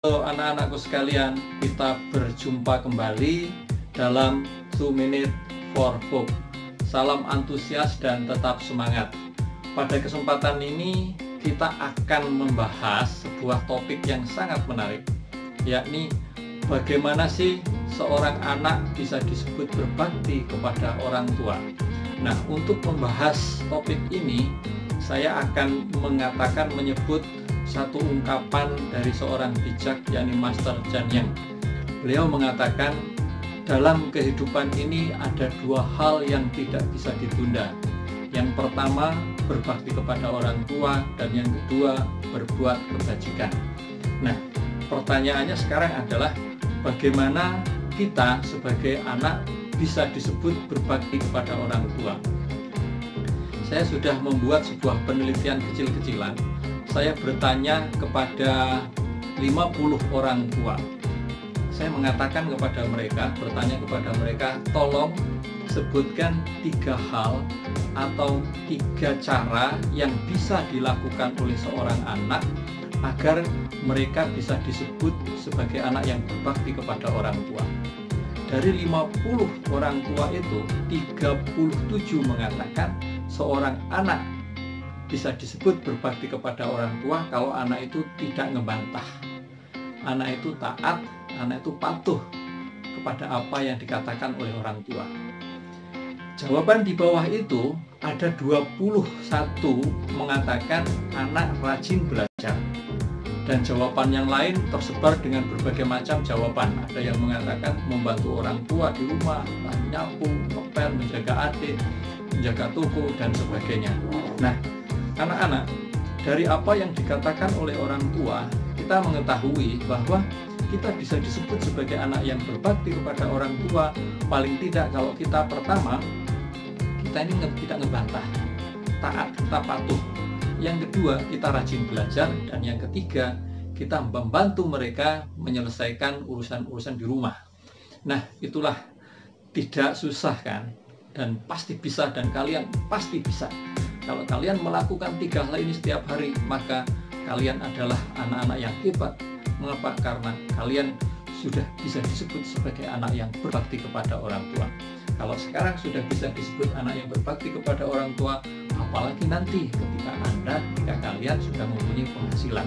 Halo anak-anakku sekalian, kita berjumpa kembali dalam 2 Minute for Hope. Salam antusias dan tetap semangat. Pada kesempatan ini kita akan membahas sebuah topik yang sangat menarik, yakni bagaimana sih seorang anak bisa disebut berbakti kepada orang tua. Nah, untuk membahas topik ini, saya akan menyebut satu ungkapan dari seorang bijak, yakni Master Chan Yang. Beliau mengatakan, dalam kehidupan ini ada 2 hal yang tidak bisa ditunda. Yang pertama, berbakti kepada orang tua, dan yang kedua, berbuat kebajikan. Nah, pertanyaannya sekarang adalah bagaimana kita sebagai anak bisa disebut berbakti kepada orang tua. Saya sudah membuat sebuah penelitian kecil-kecilan. Saya bertanya kepada 50 orang tua. Saya mengatakan bertanya kepada mereka, tolong sebutkan 3 hal atau 3 cara yang bisa dilakukan oleh seorang anak agar mereka bisa disebut sebagai anak yang berbakti kepada orang tua. Dari 50 orang tua itu, 37 mengatakan seorang anak bisa disebut berbakti kepada orang tua kalau anak itu tidak ngebantah, anak itu taat, anak itu patuh kepada apa yang dikatakan oleh orang tua. Jawaban di bawah itu ada 21 mengatakan anak rajin belajar, dan jawaban yang lain tersebar dengan berbagai macam jawaban. Ada yang mengatakan membantu orang tua di rumah, nyapu, ngepel, menjaga adik, menjaga toko, dan sebagainya. Nah, anak-anak, dari apa yang dikatakan oleh orang tua, kita mengetahui bahwa kita bisa disebut sebagai anak yang berbakti kepada orang tua. Paling tidak kalau kita pertama, kita ini tidak ngebantah, taat, kita patuh. Yang kedua, kita rajin belajar. Dan yang ketiga, kita membantu mereka menyelesaikan urusan-urusan di rumah. Nah, itulah tidak susah kan? Dan pasti bisa, dan kalian pasti bisa. Kalau kalian melakukan 3 hal ini setiap hari, maka kalian adalah anak-anak yang hebat. Mengapa? Karena kalian sudah bisa disebut sebagai anak yang berbakti kepada orang tua. Kalau sekarang sudah bisa disebut anak yang berbakti kepada orang tua, apalagi nanti ketika kalian sudah mempunyai penghasilan.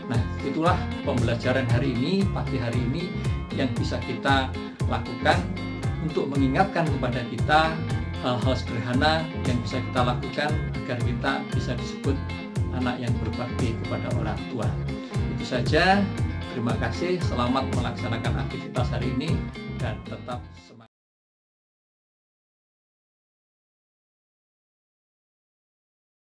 Nah, itulah pembelajaran hari ini, pagi hari ini, yang bisa kita lakukan untuk mengingatkan kepada kita hal-hal sederhana yang bisa kita lakukan agar kita bisa disebut anak yang berbakti kepada orang tua. Itu saja. Terima kasih. Selamat melaksanakan aktivitas hari ini dan tetap semangat.